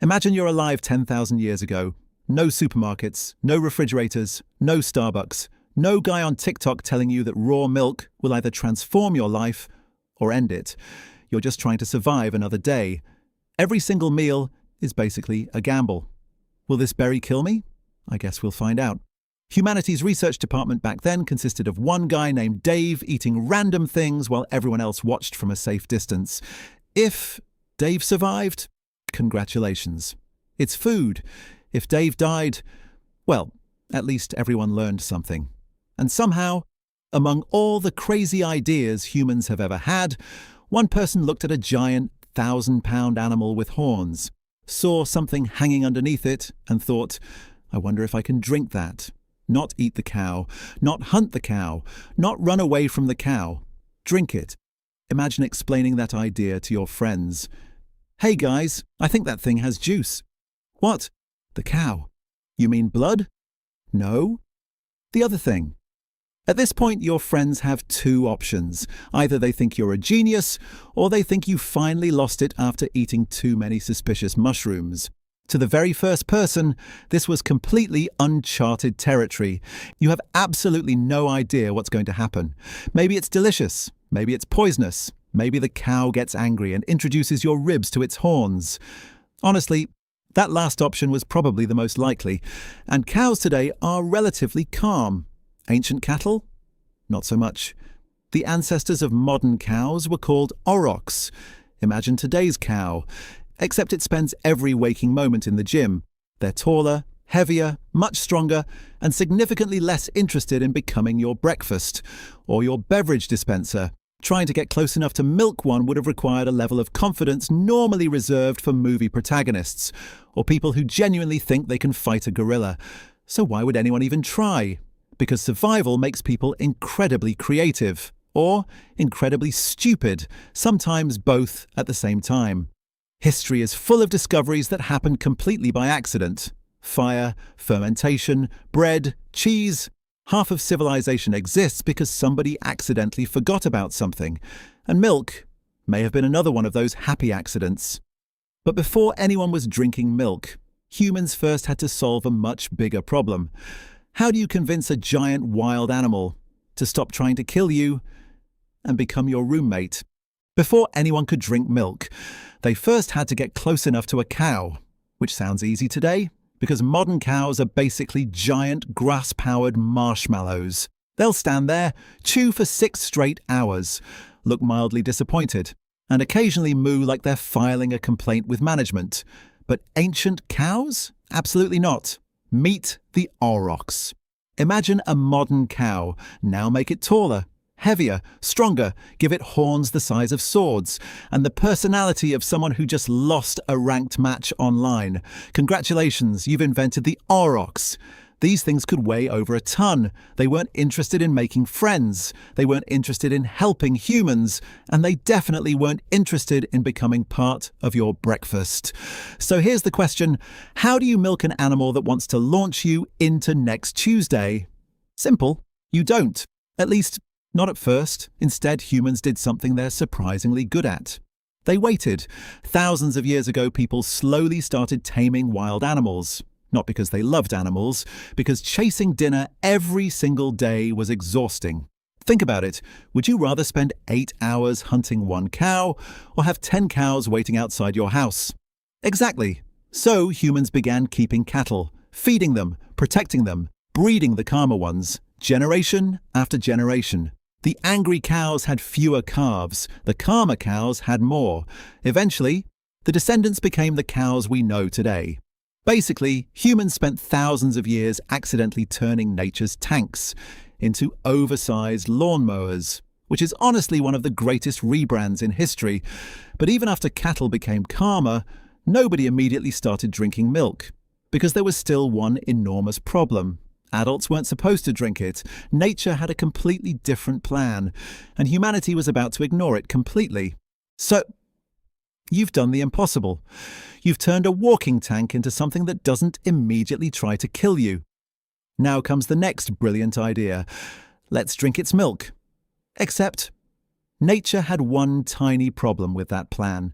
Imagine you're alive 10,000 years ago. No supermarkets, no refrigerators, no Starbucks, no guy on TikTok telling you that raw milk will either transform your life or end it. You're just trying to survive another day. Every single meal is basically a gamble. Will this berry kill me? I guess we'll find out. Humanity's research department back then consisted of one guy named Dave eating random things while everyone else watched from a safe distance. If Dave survived, congratulations. It's food. If Dave died, well, at least everyone learned something. And somehow, among all the crazy ideas humans have ever had, one person looked at a giant 1,000-pound animal with horns, saw something hanging underneath it, and thought, I wonder if I can drink that. Not eat the cow, not hunt the cow, not run away from the cow. Drink it. Imagine explaining that idea to your friends. Hey guys, I think that thing has juice. What? The cow. You mean blood? No. The other thing. At this point, your friends have two options. Either they think you're a genius, or they think you finally lost it after eating too many suspicious mushrooms. To the very first person, this was completely uncharted territory. You have absolutely no idea what's going to happen. Maybe it's delicious. Maybe it's poisonous. Maybe the cow gets angry and introduces your ribs to its horns. Honestly, that last option was probably the most likely. And cows today are relatively calm. Ancient cattle? Not so much. The ancestors of modern cows were called aurochs. Imagine today's cow. Except it spends every waking moment in the gym. They're taller, heavier, much stronger, and significantly less interested in becoming your breakfast or your beverage dispenser. Trying to get close enough to milk one would have required a level of confidence normally reserved for movie protagonists, or people who genuinely think they can fight a gorilla. So why would anyone even try? Because survival makes people incredibly creative, or incredibly stupid, sometimes both at the same time. History is full of discoveries that happened completely by accident. Fire, fermentation, bread, cheese. Half of civilization exists because somebody accidentally forgot about something, and milk may have been another one of those happy accidents. But before anyone was drinking milk, humans first had to solve a much bigger problem. How do you convince a giant wild animal to stop trying to kill you and become your roommate? Before anyone could drink milk, they first had to get close enough to a cow, which sounds easy today, because modern cows are basically giant grass-powered marshmallows. They'll stand there, chew for 6 straight hours, look mildly disappointed, and occasionally moo like they're filing a complaint with management. But ancient cows? Absolutely not. Meet the aurochs. Imagine a modern cow. Now make it taller, heavier, stronger, give it horns the size of swords, and the personality of someone who just lost a ranked match online. Congratulations, you've invented the aurochs. These things could weigh over a ton. They weren't interested in making friends. They weren't interested in helping humans. And they definitely weren't interested in becoming part of your breakfast. So here's the question. How do you milk an animal that wants to launch you into next Tuesday? Simple. You don't. At least, not at first. Instead, humans did something they're surprisingly good at. They waited. Thousands of years ago, people slowly started taming wild animals. Not because they loved animals, because chasing dinner every single day was exhausting. Think about it. Would you rather spend 8 hours hunting one cow or have 10 cows waiting outside your house? Exactly. So humans began keeping cattle, feeding them, protecting them, breeding the calmer ones, generation after generation. The angry cows had fewer calves. The calmer cows had more. Eventually, the descendants became the cows we know today. Basically, humans spent thousands of years accidentally turning nature's tanks into oversized lawnmowers, which is honestly one of the greatest rebrands in history. But even after cattle became calmer, nobody immediately started drinking milk, because there was still one enormous problem. Adults weren't supposed to drink it. Nature had a completely different plan, and humanity was about to ignore it completely. So, you've done the impossible. You've turned a walking tank into something that doesn't immediately try to kill you. Now comes the next brilliant idea. Let's drink its milk. Except, nature had one tiny problem with that plan.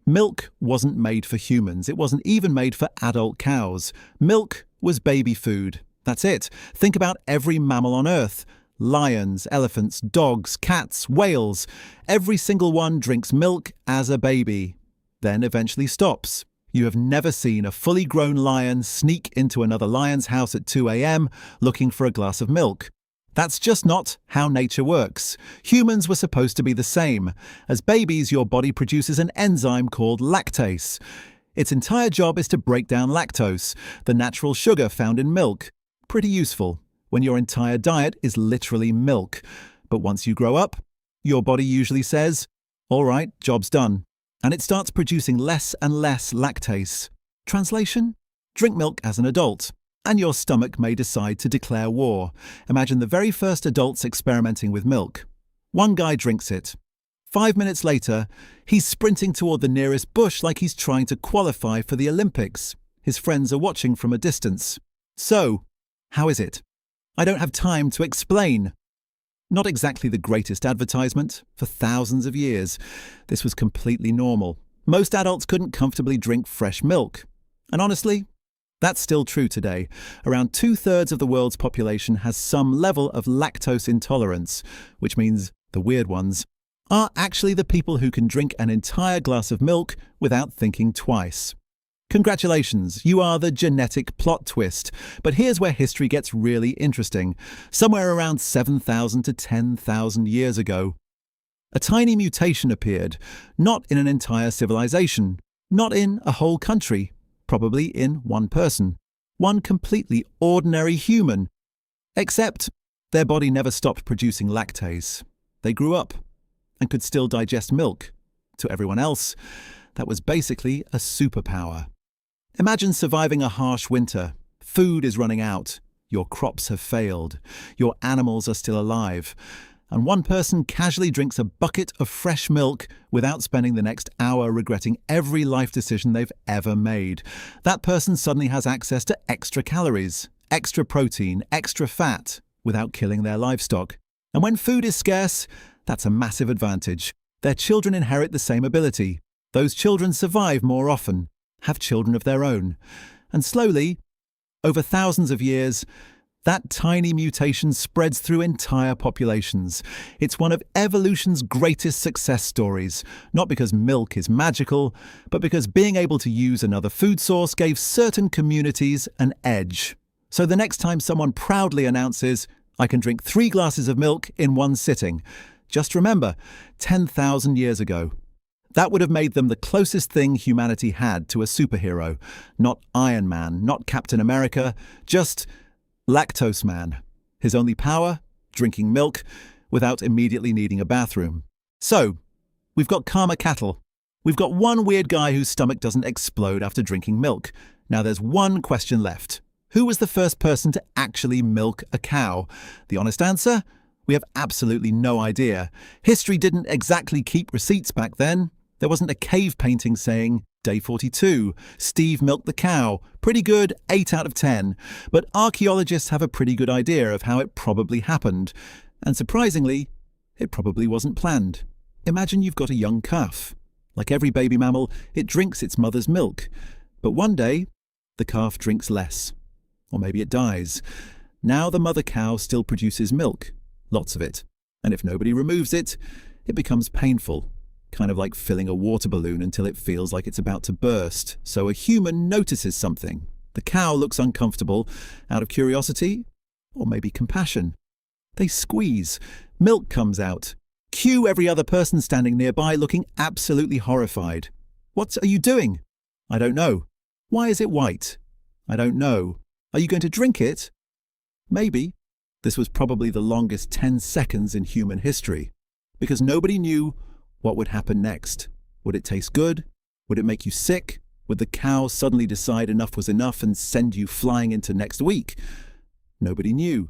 Milk wasn't made for humans. It wasn't even made for adult cows. Milk was baby food. That's it. Think about every mammal on Earth. Lions, elephants, dogs, cats, whales. Every single one drinks milk as a baby, then eventually stops. You have never seen a fully grown lion sneak into another lion's house at 2 a.m. looking for a glass of milk. That's just not how nature works. Humans were supposed to be the same. As babies, your body produces an enzyme called lactase. Its entire job is to break down lactose, the natural sugar found in milk. Pretty useful when your entire diet is literally milk. But once you grow up, your body usually says, "All right, job's done." And it starts producing less and less lactase. Translation? Drink milk as an adult, and your stomach may decide to declare war. Imagine the very first adults experimenting with milk. One guy drinks it. 5 minutes later, he's sprinting toward the nearest bush like he's trying to qualify for the Olympics. His friends are watching from a distance. So, how is it? I don't have time to explain. Not exactly the greatest advertisement. For thousands of years, this was completely normal. Most adults couldn't comfortably drink fresh milk. And honestly, that's still true today. Around 2/3 of the world's population has some level of lactose intolerance, which means the weird ones are actually the people who can drink an entire glass of milk without thinking twice. Congratulations, you are the genetic plot twist. But here's where history gets really interesting. Somewhere around 7,000 to 10,000 years ago, a tiny mutation appeared, not in an entire civilization, not in a whole country, probably in one person, one completely ordinary human. Except their body never stopped producing lactase. They grew up and could still digest milk. To everyone else, that was basically a superpower. Imagine surviving a harsh winter. Food is running out. Your crops have failed. Your animals are still alive. And one person casually drinks a bucket of fresh milk without spending the next hour regretting every life decision they've ever made. That person suddenly has access to extra calories, extra protein, extra fat, without killing their livestock. And when food is scarce, that's a massive advantage. Their children inherit the same ability. Those children survive more often, have children of their own. And slowly, over thousands of years, that tiny mutation spreads through entire populations. It's one of evolution's greatest success stories, not because milk is magical, but because being able to use another food source gave certain communities an edge. So the next time someone proudly announces, "I can drink 3 glasses of milk in one sitting," just remember, 10,000 years ago, that would have made them the closest thing humanity had to a superhero. Not Iron Man, not Captain America, just Lactose Man. His only power? Drinking milk without immediately needing a bathroom. So, we've got calmer cattle. We've got one weird guy whose stomach doesn't explode after drinking milk. Now there's one question left. Who was the first person to actually milk a cow? The honest answer? We have absolutely no idea. History didn't exactly keep receipts back then. There wasn't a cave painting saying, "Day 42, Steve milked the cow. Pretty good, 8 out of 10. But archaeologists have a pretty good idea of how it probably happened. And surprisingly, it probably wasn't planned. Imagine you've got a young calf. Like every baby mammal, it drinks its mother's milk. But one day, the calf drinks less. Or maybe it dies. Now the mother cow still produces milk. Lots of it. And if nobody removes it, it becomes painful. Kind of like filling a water balloon until it feels like it's about to burst. So a human notices something. The cow looks uncomfortable, out of curiosity, or maybe compassion. They squeeze. Milk comes out. Cue every other person standing nearby looking absolutely horrified. "What are you doing?" "I don't know." "Why is it white?" "I don't know." "Are you going to drink it?" Maybe. This was probably the longest 10 seconds in human history. Because nobody knew what would happen next. Would it taste good? Would it make you sick? Would the cow suddenly decide enough was enough and send you flying into next week? Nobody knew.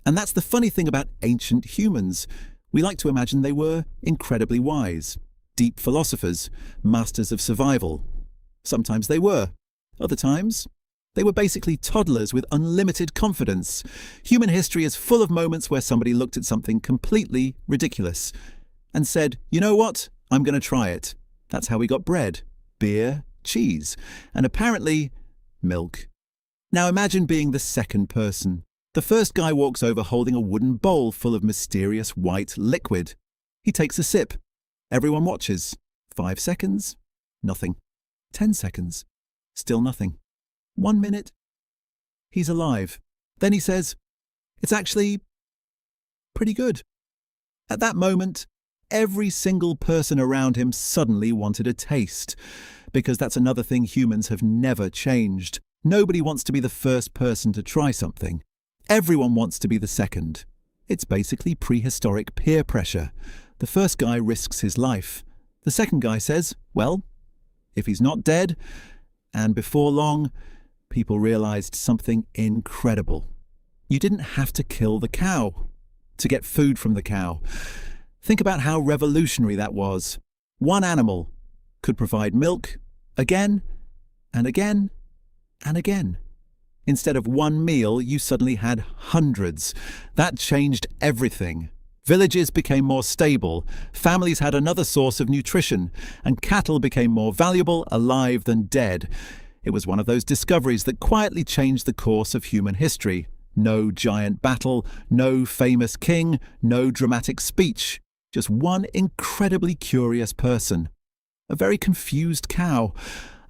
And that's the funny thing about ancient humans. We like to imagine they were incredibly wise, deep philosophers, masters of survival. Sometimes they were. Other times, they were basically toddlers with unlimited confidence. Human history is full of moments where somebody looked at something completely ridiculous and said, "You know what? I'm going to try it." That's how we got bread, beer, cheese, and apparently milk. Now imagine being the second person. The first guy walks over holding a wooden bowl full of mysterious white liquid. He takes a sip. Everyone watches. 5 seconds. Nothing. 10 seconds. Still nothing. 1 minute. He's alive. Then he says, "It's actually pretty good." At that moment, every single person around him suddenly wanted a taste, because that's another thing humans have never changed. Nobody wants to be the first person to try something. Everyone wants to be the second. It's basically prehistoric peer pressure. The first guy risks his life. The second guy says, well, if he's not dead, and before long, people realized something incredible. You didn't have to kill the cow to get food from the cow. Think about how revolutionary that was. One animal could provide milk again and again and again. Instead of one meal, you suddenly had hundreds. That changed everything. Villages became more stable, families had another source of nutrition, and cattle became more valuable alive than dead. It was one of those discoveries that quietly changed the course of human history. No giant battle, no famous king, no dramatic speech. Just one incredibly curious person. A very confused cow.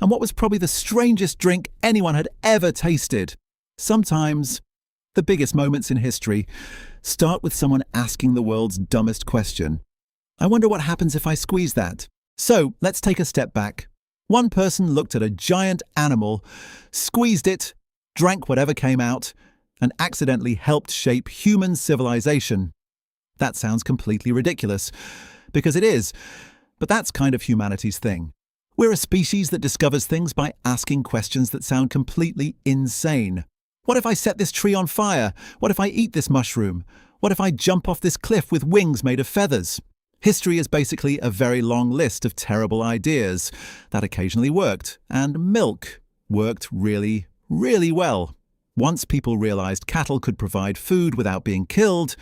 And what was probably the strangest drink anyone had ever tasted. Sometimes, the biggest moments in history start with someone asking the world's dumbest question. I wonder what happens if I squeeze that. So, let's take a step back. One person looked at a giant animal, squeezed it, drank whatever came out, and accidentally helped shape human civilization. That sounds completely ridiculous, because it is, but that's kind of humanity's thing. We're a species that discovers things by asking questions that sound completely insane. What if I set this tree on fire? What if I eat this mushroom? What if I jump off this cliff with wings made of feathers? History is basically a very long list of terrible ideas that occasionally worked, and milk worked really, really well. Once people realized cattle could provide food without being killed,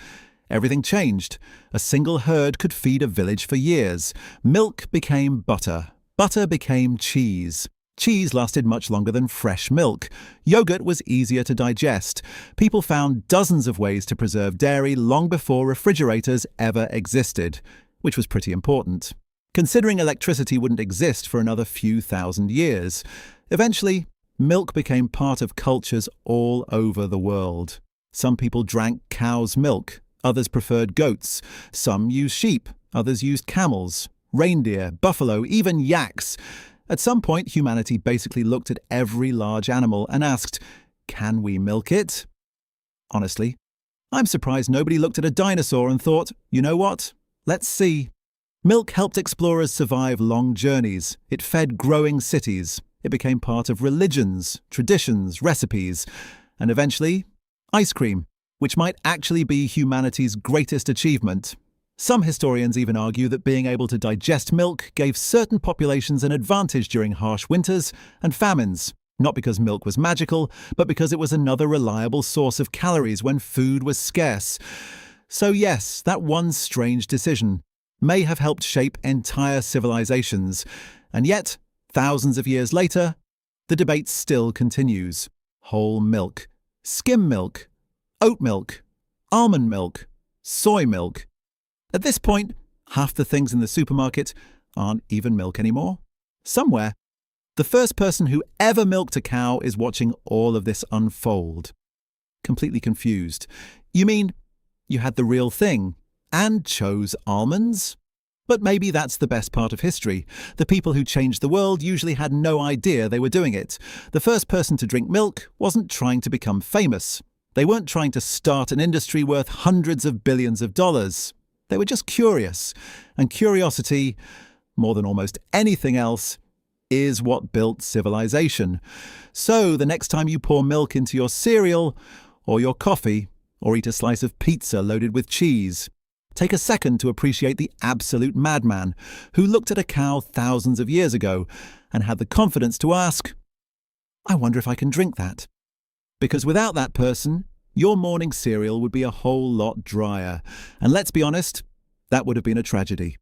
everything changed. A single herd could feed a village for years. Milk became butter. Butter became cheese. Cheese lasted much longer than fresh milk. Yogurt was easier to digest. People found dozens of ways to preserve dairy long before refrigerators ever existed, which was pretty important, considering electricity wouldn't exist for another few thousand years. Eventually, milk became part of cultures all over the world. Some people drank cow's milk. Others preferred goats. Some used sheep. Others used camels, reindeer, buffalo, even yaks. At some point, humanity basically looked at every large animal and asked, can we milk it? Honestly, I'm surprised nobody looked at a dinosaur and thought, you know what? Let's see. Milk helped explorers survive long journeys. It fed growing cities. It became part of religions, traditions, recipes, and eventually, ice cream, which might actually be humanity's greatest achievement. Some historians even argue that being able to digest milk gave certain populations an advantage during harsh winters and famines, not because milk was magical, but because it was another reliable source of calories when food was scarce. So yes, that one strange decision may have helped shape entire civilizations, and yet, thousands of years later, the debate still continues. Whole milk, skim milk, oat milk, almond milk, soy milk. At this point, half the things in the supermarket aren't even milk anymore. Somewhere, the first person who ever milked a cow is watching all of this unfold. Completely confused. You mean you had the real thing and chose almonds? But maybe that's the best part of history. The people who changed the world usually had no idea they were doing it. The first person to drink milk wasn't trying to become famous. They weren't trying to start an industry worth hundreds of billions of dollars. They were just curious, and curiosity, more than almost anything else, is what built civilization. So the next time you pour milk into your cereal, or your coffee, or eat a slice of pizza loaded with cheese, take a second to appreciate the absolute madman who looked at a cow thousands of years ago and had the confidence to ask, I wonder if I can drink that. Because without that person, your morning cereal would be a whole lot drier. And let's be honest, that would have been a tragedy.